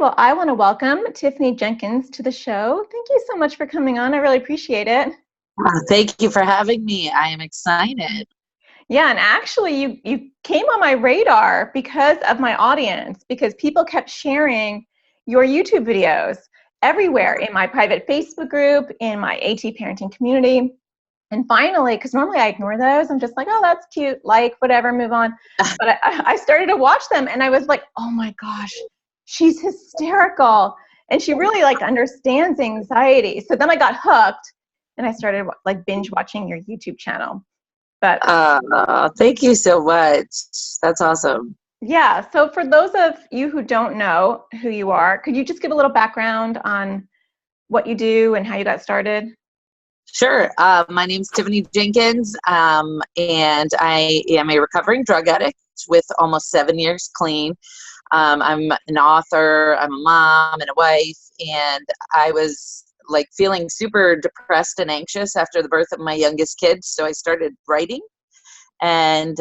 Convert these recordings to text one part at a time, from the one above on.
well, I want to welcome Tiffany Jenkins to the show. Thank you so much for coming on. I really appreciate it. Thank you for having me. I am excited. Yeah, and actually you came on my radar because of my audience, because people kept sharing your YouTube videos everywhere in my private Facebook group, in my AT parenting community. And finally, because normally I ignore those, I'm just like, oh, that's cute, like, whatever, move on. But I started to watch them and I was like, oh my gosh, she's hysterical. And she really like understands anxiety. So then I got hooked and I started like binge watching your YouTube channel. But Thank you so much. That's awesome. yeah, so for those of you who don't know who you are, could you just give a little background on what you do and how you got started? Sure. My name's Tiffany Jenkins, and I am a recovering drug addict with almost 7 years clean. I'm an author, I'm a mom and a wife, and I was like feeling super depressed and anxious after the birth of my youngest kid. So I started writing and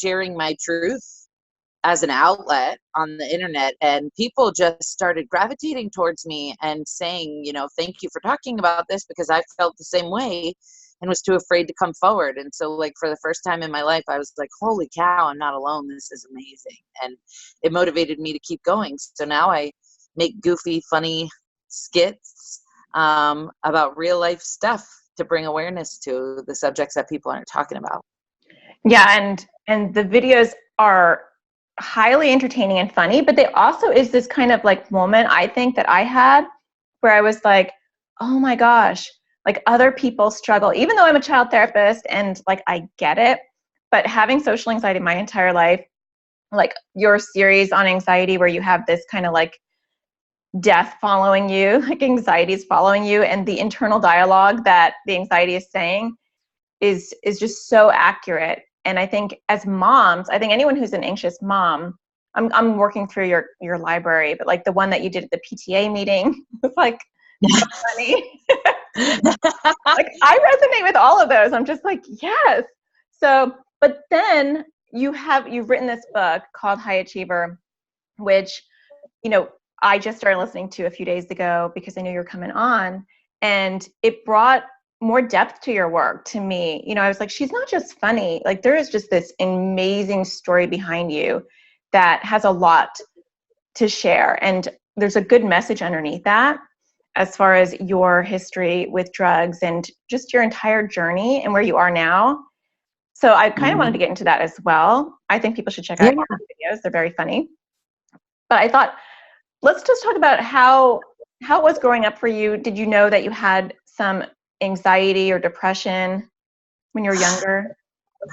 sharing my truth as an outlet on the internet, and people just started gravitating towards me and saying, thank you for talking about this, because I felt the same way and was too afraid to come forward. And so like for the first time in my life, I was like, holy cow, I'm not alone. This is amazing. And it motivated me to keep going. So now I make goofy, funny skits about real life stuff to bring awareness to the subjects that people aren't talking about. Yeah, and the videos are highly entertaining and funny, but they also is this kind of like moment I think that I had where I was like, oh my gosh, like other people struggle, even though I'm a child therapist and like I get it, but having social anxiety my entire life, like your series on anxiety where you have this kind of like death following you, like anxiety is following you, and the internal dialogue that the anxiety is saying is just so accurate. And I think as moms, I think anyone who's an anxious mom, I'm working through your library, but like the one that you did at the PTA meeting was like so funny. Like I resonate with all of those. I'm just like, yes. So, but then you've written this book called High Achiever, which, I just started listening to a few days ago because I knew you were coming on, and it brought more depth to your work to me. I was like, she's not just funny. Like there is just this amazing story behind you that has a lot to share. And there's a good message underneath that as far as your history with drugs and just your entire journey and where you are now. So I kind of wanted to get into that as well. I think people should check out your videos. They're very funny. But I thought, let's just talk about how it was growing up for you. Did you know that you had some anxiety or depression when you were younger?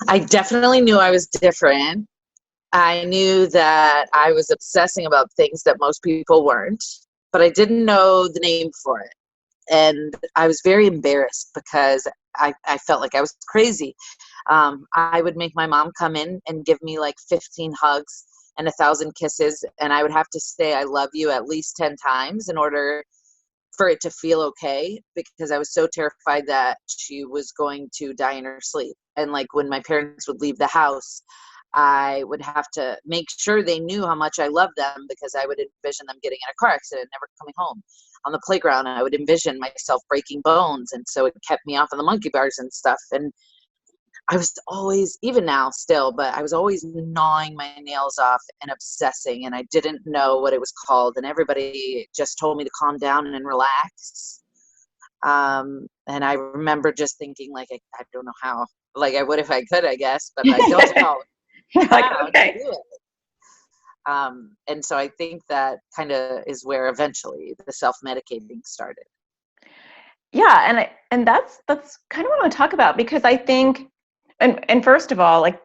I definitely knew I was different. I knew that I was obsessing about things that most people weren't, but I didn't know the name for it. And I was very embarrassed because I felt like I was crazy. I would make my mom come in and give me like 15 hugs and 1,000 kisses, and I would have to say I love you at least 10 times in order for it to feel okay, because I was so terrified that she was going to die in her sleep. And like when my parents would leave the house, I would have to make sure they knew how much I loved them, because I would envision them getting in a car accident, never coming home. On the playground, I would envision myself breaking bones, and so it kept me off of the monkey bars and stuff. And I was always, even now still, but I was always gnawing my nails off and obsessing, and I didn't know what it was called. And everybody just told me to calm down and relax. And I remember just thinking, like, I don't know how. Like, I would if I could, I guess, but I don't know how to do it. And so I think that kind of is where eventually the self-medicating started. Yeah, and that's kind of what I want to talk about, because I think, and first of all, like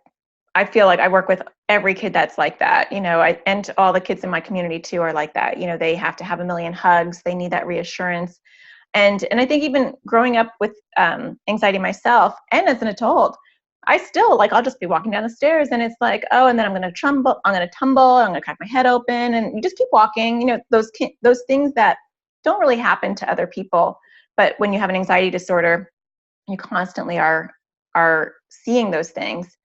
I feel like I work with every kid that's like that, and all the kids in my community too are like that. They have to have a million hugs. They need that reassurance. And I think even growing up with anxiety myself and as an adult, I still like, I'll just be walking down the stairs and it's like, oh, and then I'm going to tumble, I'm going to crack my head open, and you just keep walking, those things that don't really happen to other people. But when you have an anxiety disorder, you constantly are seeing those things.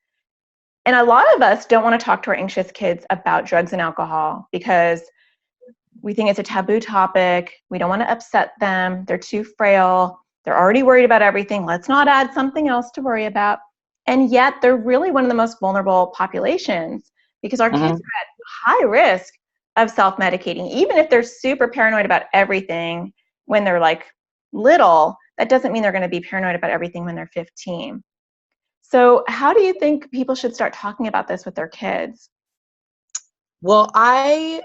And a lot of us don't want to talk to our anxious kids about drugs and alcohol because We think it's a taboo topic. We don't want to upset them. They're too frail. They're already worried about everything. Let's not add something else to worry about. And yet they're really one of the most vulnerable populations because our kids are at high risk of self-medicating. Even if they're super paranoid about everything when they're like little, that doesn't mean they're going to be paranoid about everything when they're 15. So how do you think people should start talking about this with their kids? Well, I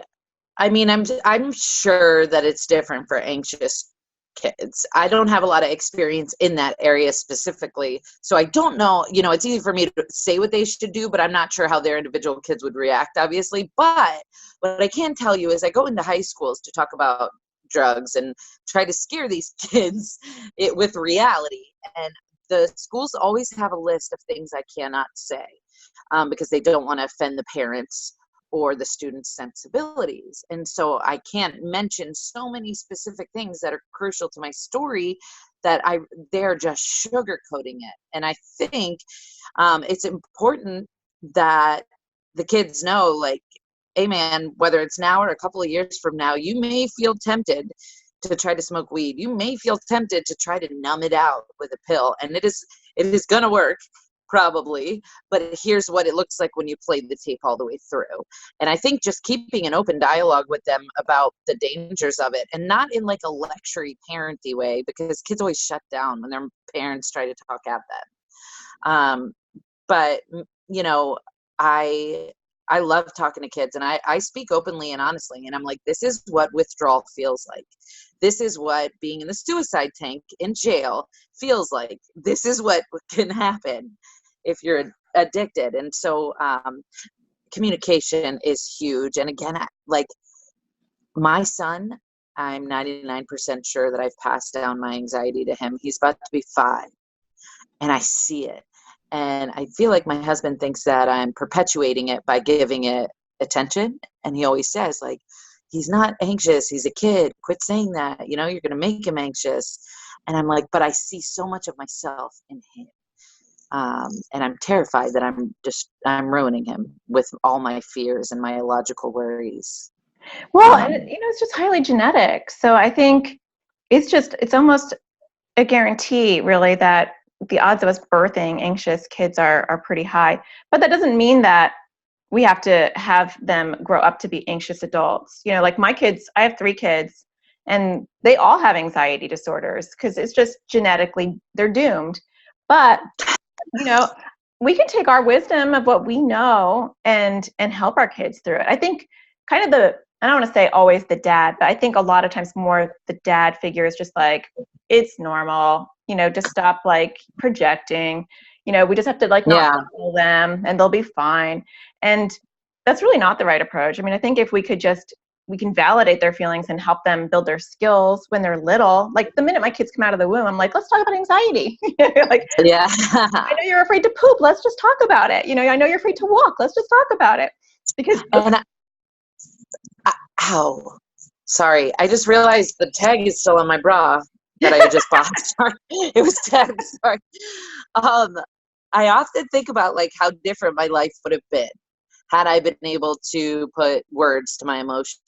mean, I'm sure that it's different for anxious kids. I don't have a lot of experience in that area specifically, so I don't know. You know, it's easy for me to say what they should do, but I'm not sure how their individual kids would react, obviously. But what I can tell you is I go into high schools to talk about drugs and try to scare these kids with reality. And the schools always have a list of things I cannot say because they don't want to offend the parents or the students' sensibilities. And so I can't mention so many specific things that are crucial to my story that they're just sugarcoating it. And I think it's important that the kids know, like, hey man, whether it's now or a couple of years from now, you may feel tempted to try to smoke weed. You may feel tempted to try to numb it out with a pill. And it is going to work. Probably, but here's what it looks like when you play the tape all the way through. And I think just keeping an open dialogue with them about the dangers of it, and not in like a lectury parenty way, because kids always shut down when their parents try to talk at them. But you know, I love talking to kids, and I speak openly and honestly, and I'm like, this is what withdrawal feels like. This is what being in the suicide tank in jail feels like. This is what can happen if you're addicted. And so communication is huge. And again, like my son, I'm 99% sure that I've passed down my anxiety to him. He's about to be 5, and I see it. And I feel like my husband thinks that I'm perpetuating it by giving it attention. And he always says, like, he's not anxious. He's a kid. Quit saying that. You know, you're going to make him anxious. And I'm like, but I see so much of myself in him. And I'm terrified that I'm ruining him with all my fears and my illogical worries. Well, and it's just highly genetic. So I think it's almost a guarantee really that the odds of us birthing anxious kids are pretty high. But that doesn't mean that we have to have them grow up to be anxious adults. You know, like my kids, I have 3 kids, and they all have anxiety disorders because it's just genetically, they're doomed. But, you know, we can take our wisdom of what we know and help our kids through it. I think kind of I don't want to say always the dad, but I think a lot of times more the dad figure is just like, it's normal, just stop like projecting, we just have to like not tell them and they'll be fine. And that's really not the right approach. I mean, I think if we can validate their feelings and help them build their skills when they're little. Like the minute my kids come out of the womb, I'm like, let's talk about anxiety. Like, yeah, I know you're afraid to poop. Let's just talk about it. I know you're afraid to walk. Let's just talk about it. Because ow, sorry. I just realized the tag is still on my bra that I just bought. Sorry. It was tagged. Sorry. I often think about like how different my life would have been had I been able to put words to my emotions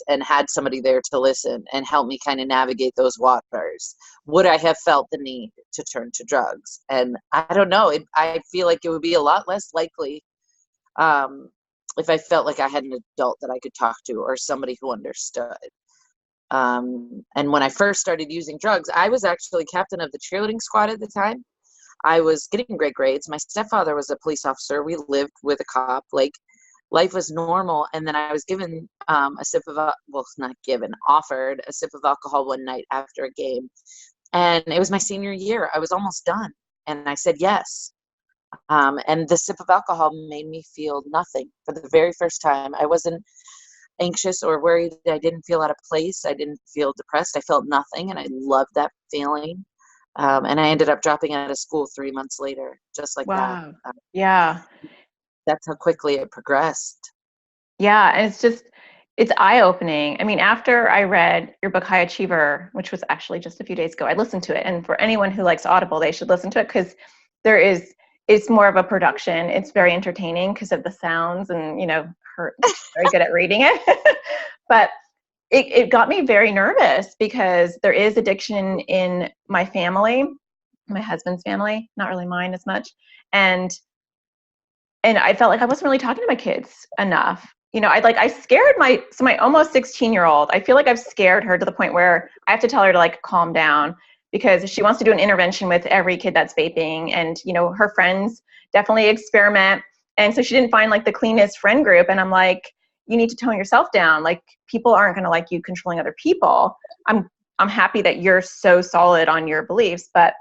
and had somebody there to listen and help me kind of navigate those waters. Would I have felt the need to turn to drugs? And I don't know. I feel like it would be a lot less likely if I felt like I had an adult that I could talk to or somebody who understood. And when I first started using drugs, I was actually captain of the cheerleading squad at the time. I was getting great grades. My stepfather was a police officer. We lived with a cop. Like, life was normal. And then I was given offered a sip of alcohol one night after a game. And it was my senior year. I was almost done. And I said yes. And the sip of alcohol made me feel nothing for the very first time. I wasn't anxious or worried. I didn't feel out of place. I didn't feel depressed. I felt nothing. And I loved that feeling. And I ended up dropping out of school 3 months later, just like that. Yeah. That's how quickly it progressed. Yeah. And it's eye-opening. I mean, after I read your book, High Achiever, which was actually just a few days ago, I listened to it. And for anyone who likes Audible, they should listen to it because it's more of a production. It's very entertaining because of the sounds and, Her's very good at reading it. But it got me very nervous because there is addiction in my family, my husband's family, not really mine as much. And I felt like I wasn't really talking to my kids enough. I scared my almost 16-year-old. I feel like I've scared her to the point where I have to tell her to like calm down because she wants to do an intervention with every kid that's vaping. And, her friends definitely experiment. And so she didn't find like the cleanest friend group. And I'm like, you need to tone yourself down. Like, people aren't going to like you controlling other people. I'm happy that you're so solid on your beliefs, but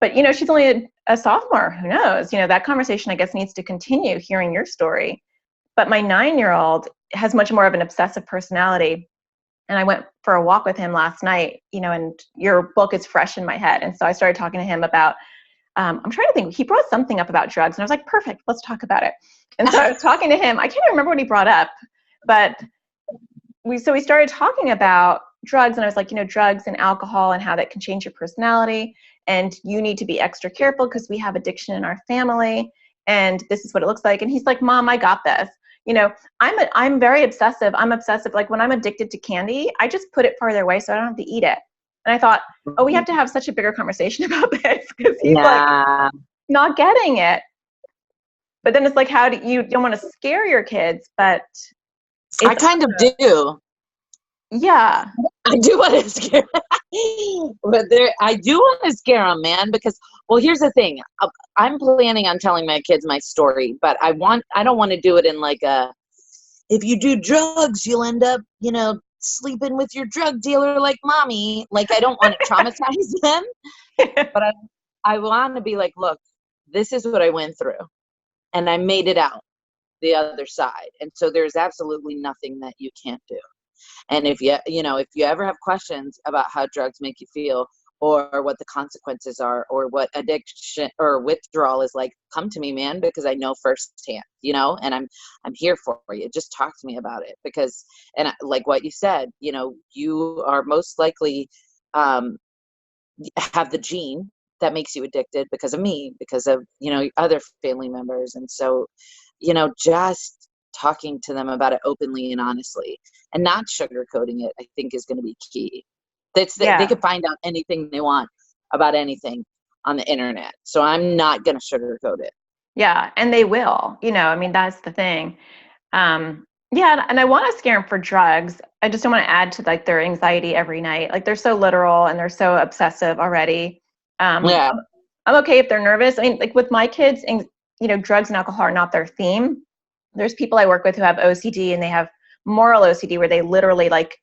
she's only a sophomore. Who knows? That conversation, I guess, needs to continue, hearing your story. But my 9-year-old has much more of an obsessive personality. And I went for a walk with him last night, and your book is fresh in my head. And so I started talking to him about, I'm trying to think, he brought something up about drugs. And I was like, perfect, let's talk about it. And so I was talking to him. I can't remember what he brought up, but we started talking about drugs. And I was like, drugs and alcohol and how that can change your personality. And you need to be extra careful because we have addiction in our family. And this is what it looks like. And he's like, Mom, I got this. I'm very obsessive. I'm obsessive. Like, when I'm addicted to candy, I just put it farther away so I don't have to eat it. And I thought, we have to have such a bigger conversation about this because he's like not getting it. But then it's like, how do you don't want to scare your kids, but I kind of do. Yeah. I do want to scare but I do want to scare them, man, because, well, here's the thing. I'm planning on telling my kids my story, but I don't want to do it in like if you do drugs, you'll end up, sleeping with your drug dealer like mommy. Like, I don't want to traumatize them, but I want to be like, look, this is what I went through and I made it out the other side. And so there's absolutely nothing that you can't do. And if you ever have questions about how drugs make you feel or what the consequences are or what addiction or withdrawal is like, come to me, man, because I know firsthand, and I'm here for you. Just talk to me about it because, and like what you said, you are most likely have the gene that makes you addicted because of me, because of, other family members. And so, just talking to them about it openly and honestly and not sugarcoating it, I think is going to be key. They could find out anything they want about anything on the internet. So I'm not going to sugarcoat it. Yeah. And they will, that's the thing. Yeah. And I want to scare them for drugs. I just don't want to add to like their anxiety every night. Like, they're so literal and they're so obsessive already. Yeah. I'm okay if they're nervous. I mean, like with my kids, drugs and alcohol are not their theme. There's people I work with who have OCD and they have moral OCD where they literally like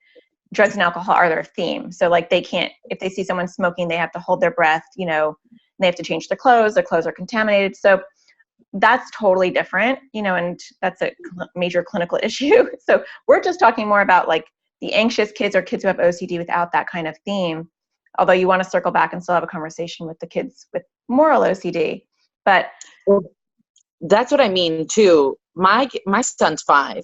drugs and alcohol are their theme. So like they can't, if they see someone smoking, they have to hold their breath, and they have to change their clothes are contaminated. So that's totally different, and that's a major clinical issue. So we're just talking more about like the anxious kids or kids who have OCD without that kind of theme. Although you want to circle back and still have a conversation with the kids with moral OCD. But that's what I mean too. My son's 5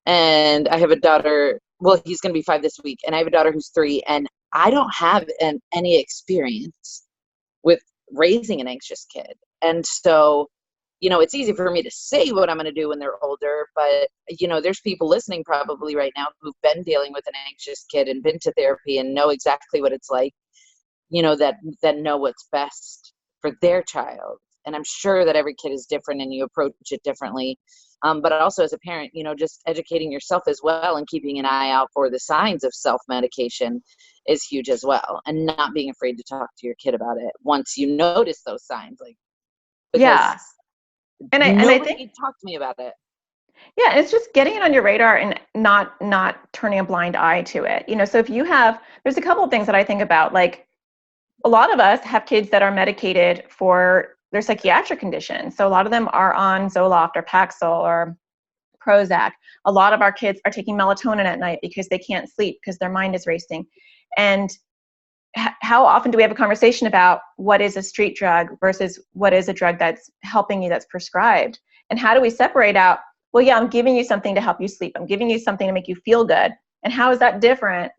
and I have a daughter. Well, he's going to be 5 this week and I have a daughter who's 3 and I don't have any experience with raising an anxious kid. And so, it's easy for me to say what I'm going to do when they're older, but there's people listening probably right now who've been dealing with an anxious kid and been to therapy and know exactly what it's like, that know what's best for their child. And I'm sure that every kid is different and you approach it differently. But also as a parent, just educating yourself as well and keeping an eye out for the signs of self-medication is huge as well. And not being afraid to talk to your kid about it once you notice those signs. Like, yeah. And I think talk to me about it. Yeah, it's just getting it on your radar and not turning a blind eye to it. So if there's a couple of things that I think about. Like, a lot of us have kids that are medicated for their psychiatric conditions. So a lot of them are on Zoloft or Paxil or Prozac. A lot of our kids are taking melatonin at night because they can't sleep because their mind is racing. And how often do we have a conversation about what is a street drug versus what is a drug that's helping you, that's prescribed? And how do we separate out, well, yeah, I'm giving you something to help you sleep. I'm giving you something to make you feel good. And how is that different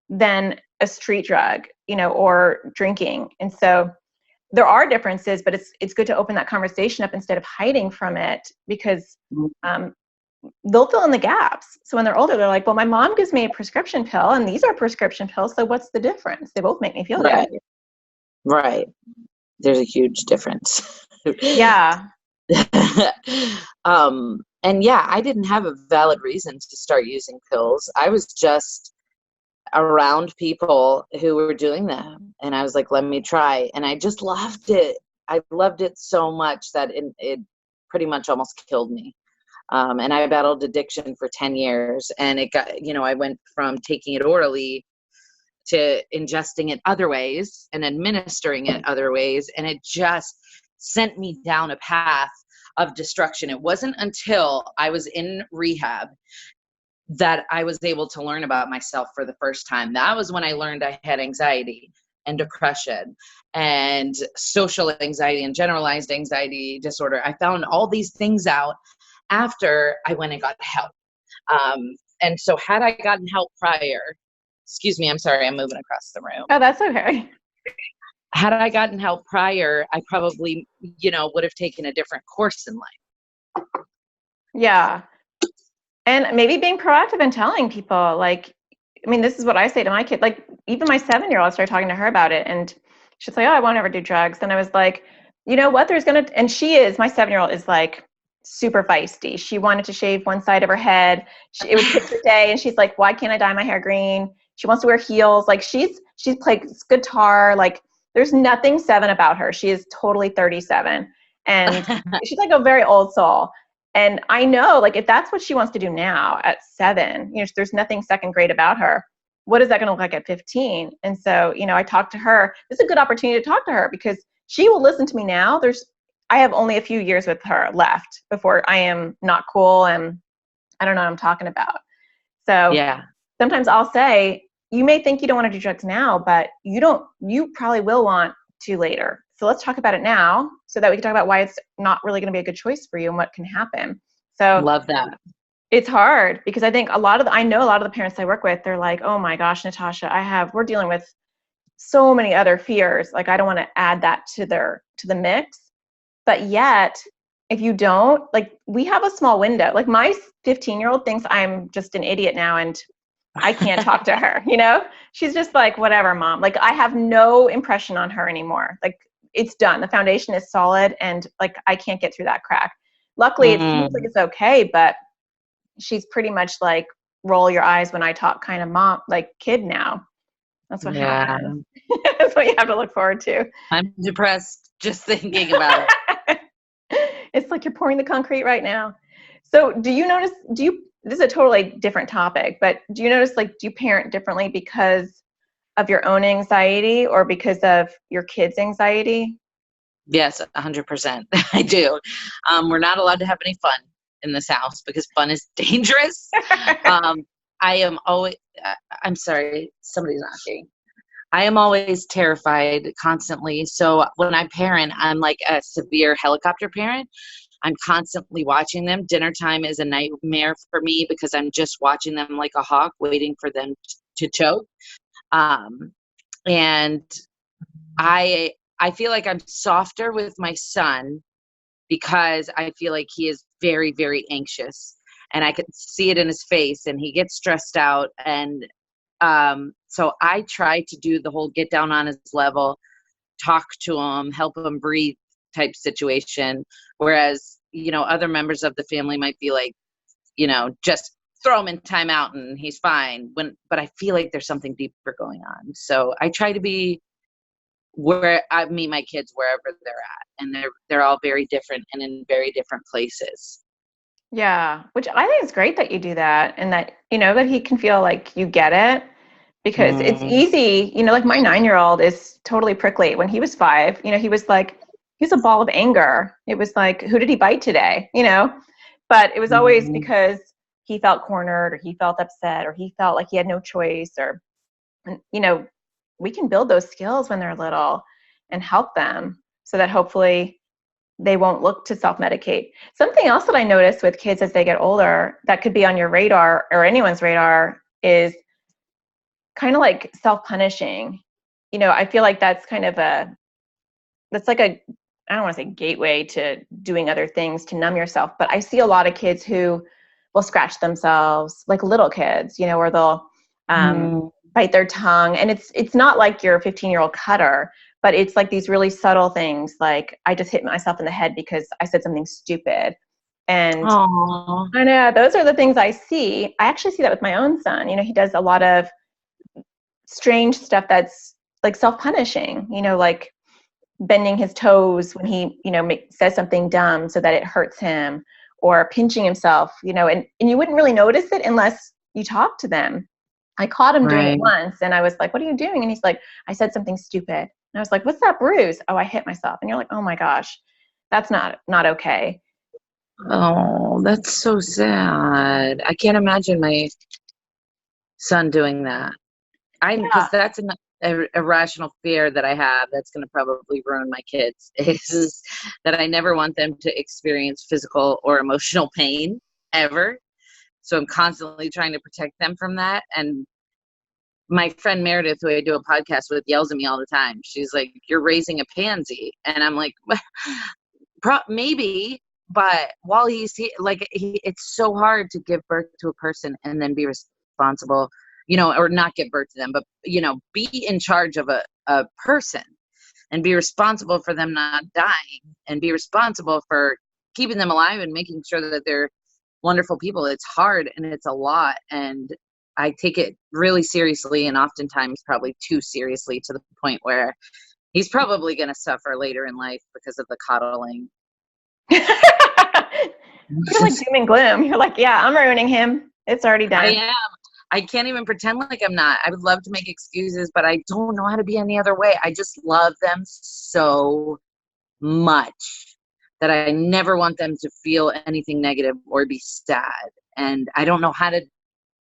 than a street drug, or drinking? And so there are differences, but it's good to open that conversation up instead of hiding from it, because they'll fill in the gaps. So when they're older, they're like, well, my mom gives me a prescription pill and these are prescription pills. So what's the difference? They both make me feel Right. good. Right. There's a huge difference. Yeah. And yeah, I didn't have a valid reason to start using pills. I was just around people who were doing them. And I was like, let me try. And I just loved it. I loved it so much that it pretty much almost killed me. And I battled addiction for 10 years. And it got, I went from taking it orally to ingesting it other ways and administering it other ways. And it just sent me down a path of destruction. It wasn't until I was in rehab that I was able to learn about myself for the first time. That was when I learned I had anxiety and depression and social anxiety and generalized anxiety disorder. I found all these things out after I went and got help. And so had I gotten help prior, excuse me, I'm sorry, I'm moving across the room. Oh, that's okay. Had I gotten help prior, I probably, would have taken a different course in life. Yeah. And maybe being proactive and telling people, like, I mean, this is what I say to my kid. Like, even my 7-year-old, I started talking to her about it, and she's like, oh, I won't ever do drugs. And I was like, you know what? And my 7-year-old is like super feisty. She wanted to shave one side of her head. It was picture day, and she's like, why can't I dye my hair green? She wants to wear heels. Like, she's plays guitar. Like, there's nothing 7 about her. She is totally 37. And she's like a very old soul. And I know, like, if that's what she wants to do now at 7, there's nothing second grade about her. What is that going to look like at 15? And so, I talked to her. This is a good opportunity to talk to her because she will listen to me now. I have only a few years with her left before I am not cool and I don't know what I'm talking about. So yeah. Sometimes I'll say, you may think you don't want to do drugs now, but you probably will want to later. So let's talk about it now so that we can talk about why it's not really going to be a good choice for you and what can happen. So love that. It's hard because I think I know a lot of the parents I work with, they're like, oh my gosh, Natasha, we're dealing with so many other fears. Like, I don't want to add that to the mix. But yet, if you don't, like, we have a small window. Like, my 15-year-old thinks I'm just an idiot now and I can't talk to her, She's just like, whatever, mom. Like, I have no impression on her anymore. Like, it's done. The foundation is solid and like, I can't get through that crack. Luckily, it seems like it's okay, but she's pretty much like, roll your eyes when I talk kind of mom, like kid now. That's what happens. That's what you have to look forward to. I'm depressed just thinking about it. It's like you're pouring the concrete right now. So do you notice, this is a totally different topic, but do you notice, like, do you parent differently because of your own anxiety or because of your kids' anxiety? Yes, 100%. I do. We're not allowed to have any fun in this house because fun is dangerous. I am always, I'm sorry, somebody's knocking. I am always terrified constantly. So when I parent, I'm like a severe helicopter parent. I'm constantly watching them. Dinner time is a nightmare for me because I'm just watching them like a hawk, waiting for them to choke. And I feel like I'm softer with my son because I feel like he is very, very anxious. And I can see it in his face and he gets stressed out. And so I try to do the whole get down on his level, talk to him, help him breathe type situation. Whereas, other members of the family might be like, just throw him in timeout and he's fine. But I feel like there's something deeper going on. So I try to be where I meet my kids wherever they're at. And they're all very different and in very different places. Yeah, which I think is great that you do that and that, that he can feel like you get it because it's easy, like my 9-year-old is totally prickly. When he was 5, he was like, he's a ball of anger. It was like, who did he bite today? But it was always because he felt cornered or he felt upset or he felt like he had no choice or, we can build those skills when they're little and help them so that hopefully they won't look to self-medicate. Something else that I notice with kids as they get older that could be on your radar or anyone's radar is kind of like self-punishing. I feel like that's kind of that's like I don't want to say gateway to doing other things to numb yourself, but I see a lot of kids who will scratch themselves, like little kids, you know, or they'll bite their tongue. And it's not like your 15-year-old cutter, but it's like these really subtle things. Like I just hit myself in the head because I said something stupid. And Aww. I know those are the things I see. I actually see that with my own son. You know, he does a lot of strange stuff that's like self-punishing, you know, like bending his toes when he, you know, says something dumb so that it hurts him, or pinching himself, you know, and you wouldn't really notice it unless you talk to them. I caught him doing it once and I was like, what are you doing? And he's like, I said something stupid. And I was like, what's that bruise? Oh, I hit myself. And you're like, oh my gosh, that's not okay. Oh, that's so sad. I can't imagine my son doing that. Because that's an irrational fear that I have that's going to probably ruin my kids, is that I never want them to experience physical or emotional pain ever. So I'm constantly trying to protect them from that. And my friend Meredith, who I do a podcast with, yells at me all the time. She's like, you're raising a pansy. And I'm like, maybe, but while it's so hard to give birth to a person and then be responsible, you know, or not give birth to them, but, you know, be in charge of a person and be responsible for them not dying and be responsible for keeping them alive and making sure that they're wonderful people. It's hard and it's a lot. And I take it really seriously, and oftentimes probably too seriously, to the point where he's probably going to suffer later in life because of the coddling. You're like doom and gloom. You're like, yeah, I'm ruining him. It's already done. I am. I can't even pretend like I'm not. I would love to make excuses, but I don't know how to be any other way. I just love them so much that I never want them to feel anything negative or be sad. And I don't know how to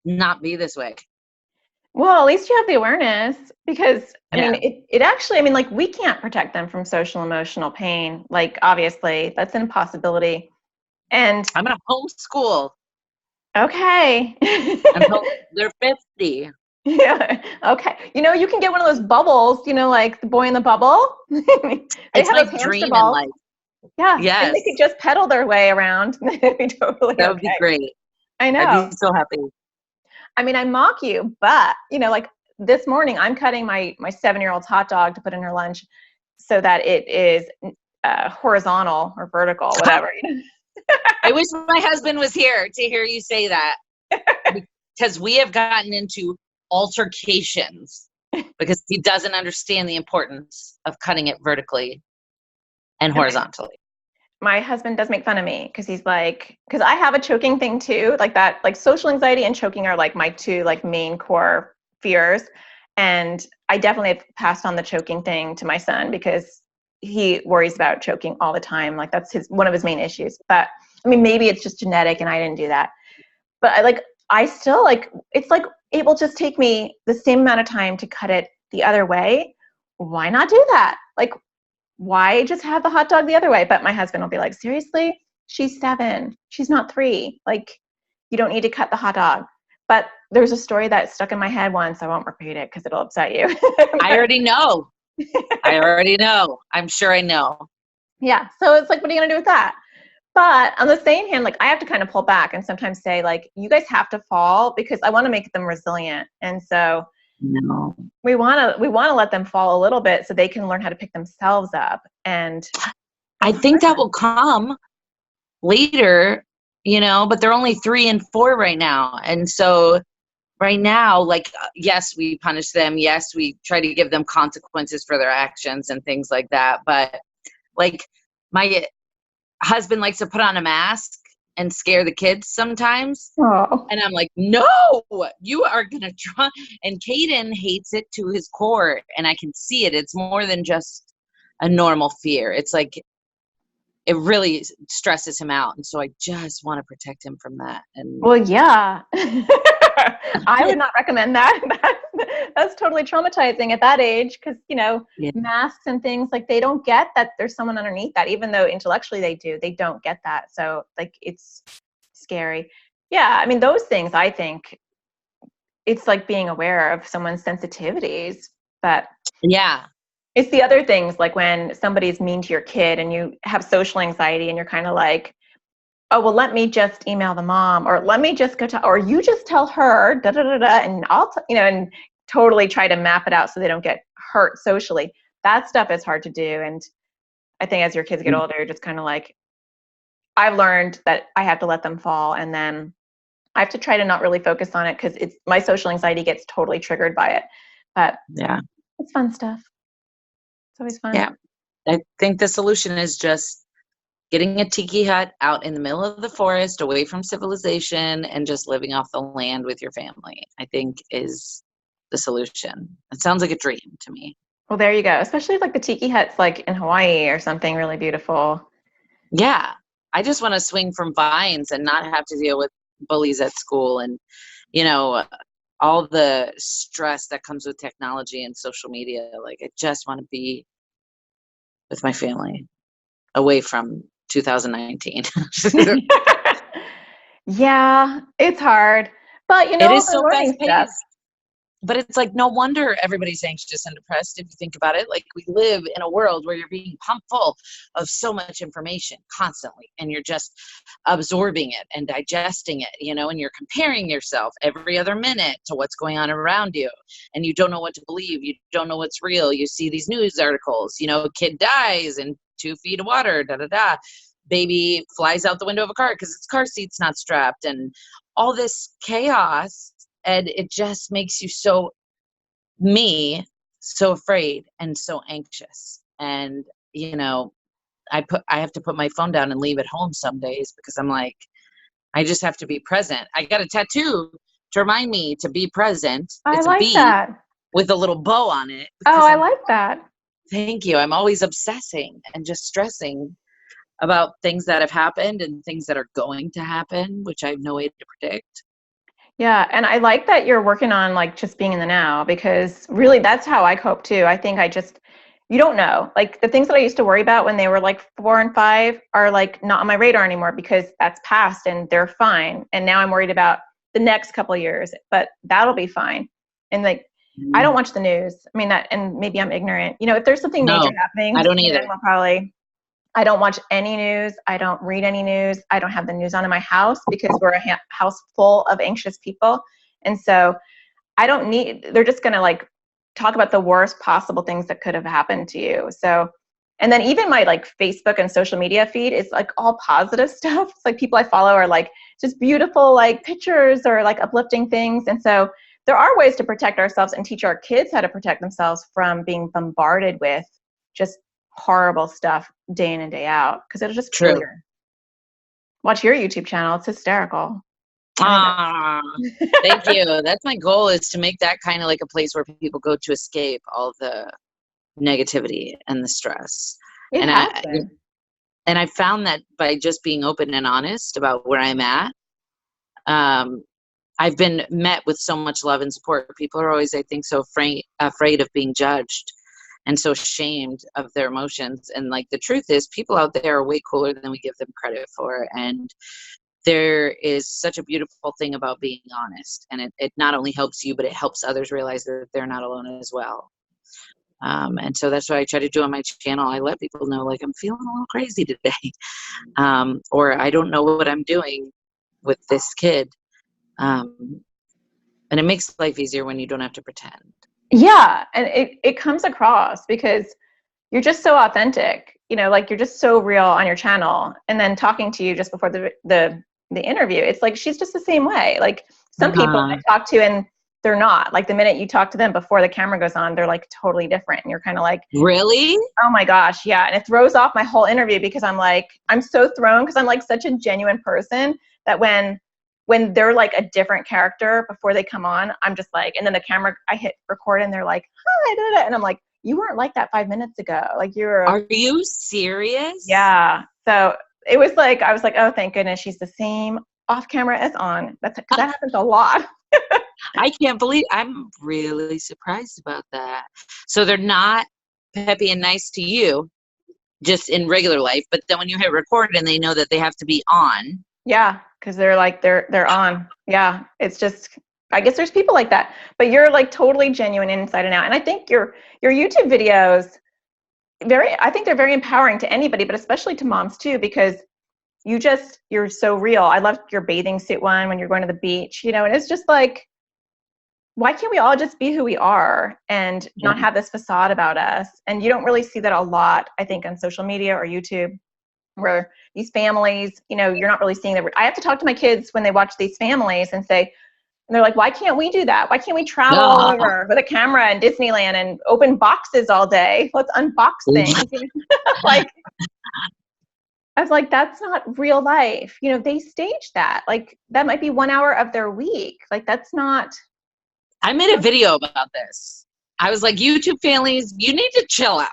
not be this way. Well, at least you have the awareness, because I mean, it actually, I mean, like, we can't protect them from social emotional pain. Like, obviously that's an impossibility. And I'm going to homeschool. Okay. Until they're 50. Yeah. Okay. You know, you can get one of those bubbles, you know, like the boy in the bubble. It's my dream in life. Yeah. Yes. And they could just pedal their way around. That'd be totally That would be great. I know. I'd be so happy. I mean, I mock you, but, you know, like this morning, I'm cutting my 7-year-old's hot dog to put in her lunch so that it is horizontal or vertical, whatever. I wish my husband was here to hear you say that, because we have gotten into altercations because he doesn't understand the importance of cutting it vertically and horizontally. My husband does make fun of me because he's like, because I have a choking thing too, like that, like social anxiety and choking are like my two like main core fears. And I definitely have passed on the choking thing to my son because he worries about choking all the time. Like that's one of his main issues. But I mean, maybe it's just genetic and I didn't do that. But I still like, it's like, it will just take me the same amount of time to cut it the other way. Why not do that? Like, why just have the hot dog the other way? But my husband will be like, seriously, she's 7. She's not 3. Like, you don't need to cut the hot dog. But there's a story that stuck in my head once. I won't repeat it because it'll upset you. I already know. I'm sure I know. Yeah. So it's like, what are you going to do with that? But on the same hand, like I have to kind of pull back and sometimes say like, you guys have to fall because I want to make them resilient. And so we want to let them fall a little bit so they can learn how to pick themselves up. And I think that will come later, you know, but they're only 3 and 4 right now. And so right now, like, yes, we punish them. Yes, we try to give them consequences for their actions and things like that. But like my husband likes to put on a mask and scare the kids sometimes. Oh. And I'm like, no, you are going to try. And Caden hates it to his core. And I can see it. It's more than just a normal fear. It's like, it really stresses him out. And so I just want to protect him from that. And well, yeah, I would not recommend that. That's totally traumatizing at that age. Cause you know, masks and things like they don't get that there's someone underneath that, even though intellectually they do, they don't get that. So like, it's scary. Yeah. I mean, those things, I think it's like being aware of someone's sensitivities, but yeah, it's the other things like when somebody's mean to your kid and you have social anxiety and you're kind of like, oh, well, let me just email the mom, or let me just go to, or you just tell her, da da da da, and and totally try to map it out so they don't get hurt socially. That stuff is hard to do. And I think as your kids get older, you're just kind of like, I've learned that I have to let them fall, and then I have to try to not really focus on it because my social anxiety gets totally triggered by it. But Yeah. it's fun stuff. It's always fun. Yeah. I think the solution is just getting a tiki hut out in the middle of the forest, away from civilization, and just living off the land with your family, I think is the solution. It sounds like a dream to me. Well, there you go. Especially like the tiki huts like in Hawaii or something really beautiful. Yeah. I just want to swing from vines and not have to deal with bullies at school and, all the stress that comes with technology and social media. Like, I just want to be with my family, away from 2019. Yeah, it's hard. But It is we're so fast learning stuff. paced. But it's like, no wonder everybody's anxious and depressed if you think about it. Like, we live in a world where you're being pumped full of so much information constantly, and you're just absorbing it and digesting it, and you're comparing yourself every other minute to what's going on around you. And you don't know what to believe. You don't know what's real. You see these news articles, kid dies in 2 feet of water, da da da. Baby flies out the window of a car because its car seat's not strapped, and all this chaos. And it just makes you so afraid and so anxious. And, I have to put my phone down and leave it home some days because I'm like, I just have to be present. I got a tattoo to remind me to be present. I It's a like bee that. with a little bow on it. Oh, I like that. Thank you. I'm always obsessing and just stressing about things that have happened and things that are going to happen, which I have no way to predict. Yeah, and I like that you're working on like just being in the now, because really that's how I cope too. I think you don't know. Like the things that I used to worry about when they were like 4 and 5 are like not on my radar anymore because that's past and they're fine. And now I'm worried about the next couple of years, but that'll be fine. And like I don't watch the news. I mean and maybe I'm ignorant. If there's something major No, happening, I don't either. I don't watch any news. I don't read any news. I don't have the news on in my house because we're a house full of anxious people. And so they're just going to like talk about the worst possible things that could have happened to you. So, and then even my like Facebook and social media feed is like all positive stuff. It's like people I follow are like just beautiful, like pictures or like uplifting things. And so there are ways to protect ourselves and teach our kids how to protect themselves from being bombarded with just horrible stuff day in and day out, because it'll just kill you. Watch your YouTube channel. It's hysterical. Thank you. That's my goal, is to make that kind of like a place where people go to escape all the negativity and the stress. And I found that by just being open and honest about where I'm at, I've been met with so much love and support. People are always, I think, so afraid of being judged and so ashamed of their emotions. And like the truth is, people out there are way cooler than we give them credit for. And there is such a beautiful thing about being honest. And it not only helps you, but it helps others realize that they're not alone as well. And so that's what I try to do on my channel. I let people know, like, I'm feeling a little crazy today. Or I don't know what I'm doing with this kid. And it makes life easier when you don't have to pretend. Yeah. And it comes across because you're just so authentic, like you're just so real on your channel. And then talking to you just before the interview, it's like, she's just the same way. Like some people I talk to and they're not. Like the minute you talk to them before the camera goes on, they're like totally different. And you're kind of like, really? Oh my gosh. Yeah. And it throws off my whole interview because I'm so thrown because I'm like such a genuine person that when they're like a different character before they come on, I'm just like, and then the camera, I hit record and they're like, hi, and I'm like, you weren't like that 5 minutes ago. Like Are you serious? Yeah. So it was like, I was like, oh, thank goodness she's the same off camera as on. Because that happens a lot. I can't believe, I'm really surprised about that. So they're not peppy and nice to you just in regular life, but then when you hit record and they know that they have to be on. Yeah. Cause they're like, they're on. Yeah. It's just, I guess there's people like that, but you're like totally genuine inside and out. And I think your YouTube videos, I think they're very empowering to anybody, but especially to moms too, because you're so real. I loved your bathing suit one when you're going to the beach, you know, and it's just like, why can't we all just be who we are and not have this facade about us? And you don't really see that a lot, I think, on social media or YouTube, where these families, you know, you're not really seeing that. I have to talk to my kids when they watch these families and say, and they're like, why can't we do that? Why can't we travel all over with a camera in Disneyland and open boxes all day? Let's unbox things. Like, I was like, that's not real life. You know, they stage that. Like, that might be 1 hour of their week. Like, that's not. I made a video about this. I was like, YouTube families, you need to chill out.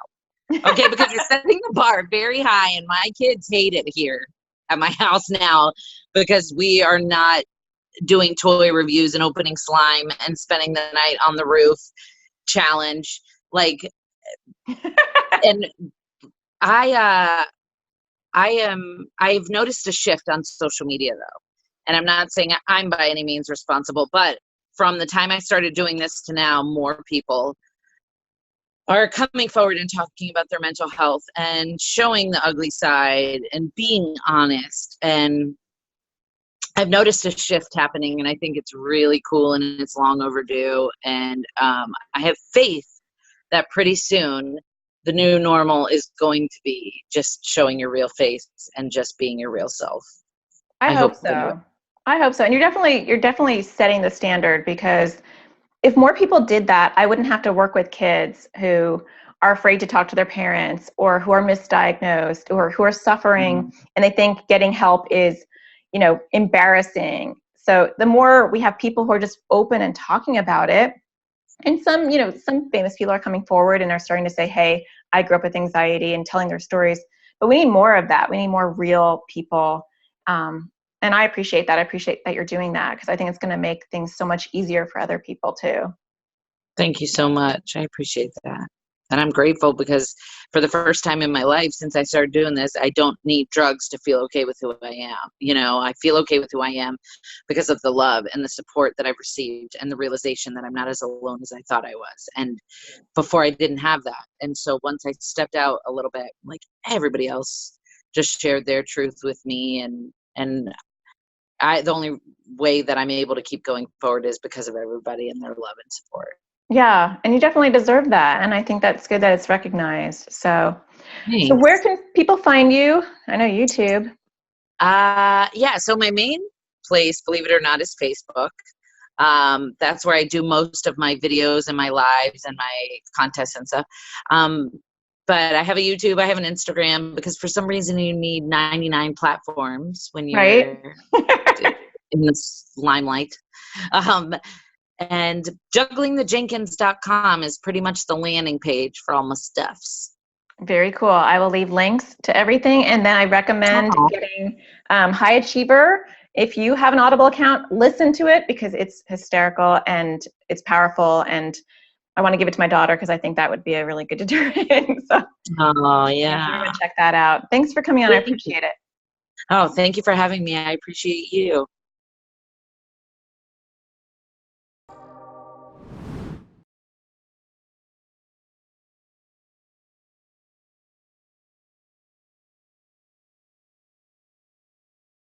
Okay, because you're setting the bar very high, and my kids hate it here at my house now because we are not doing toy reviews and opening slime and spending the night on the roof challenge. Like, and I've noticed a shift on social media though. And I'm not saying I'm by any means responsible, but from the time I started doing this to now, more people are coming forward and talking about their mental health and showing the ugly side and being honest. And I've noticed a shift happening, and I think it's really cool and it's long overdue. And I have faith that pretty soon the new normal is going to be just showing your real face and just being your real self. I hope so. I hope so. And you're definitely setting the standard, because if more people did that, I wouldn't have to work with kids who are afraid to talk to their parents, or who are misdiagnosed, or who are suffering and they think getting help is, you know, embarrassing. So the more we have people who are just open and talking about it, and some, you know, some famous people are coming forward and are starting to say, hey, I grew up with anxiety, and telling their stories. But we need more of that. We need more real people. And I appreciate that. I appreciate that you're doing that, because I think it's going to make things so much easier for other people too. Thank you so much. I appreciate that. And I'm grateful because for the first time in my life since I started doing this, I don't need drugs to feel okay with who I am. You know, I feel okay with who I am because of the love and the support that I've received, and the realization that I'm not as alone as I thought I was. And before, I didn't have that. And so once I stepped out a little bit, like everybody else just shared their truth with me, and the only way that I'm able to keep going forward is because of everybody and their love and support. Yeah, and you definitely deserve that. And I think that's good that it's recognized. So, Thanks. so where can people find you? I know YouTube. Yeah, so my main place, believe it or not, is Facebook. That's where I do most of my videos and my lives and my contests and stuff. But I have a YouTube, I have an Instagram, because for some reason you need 99 platforms when you're in this limelight. And jugglingthejenkins.com is pretty much the landing page for all my stuffs. Very cool. I will leave links to everything. And then I recommend getting High Achiever. If you have an Audible account, listen to it, because it's hysterical and it's powerful. And I want to give it to my daughter, because I think that would be a really good deterrent. So, oh, yeah. Check that out. Thanks for coming on. I appreciate it. Oh, thank you for having me. I appreciate you.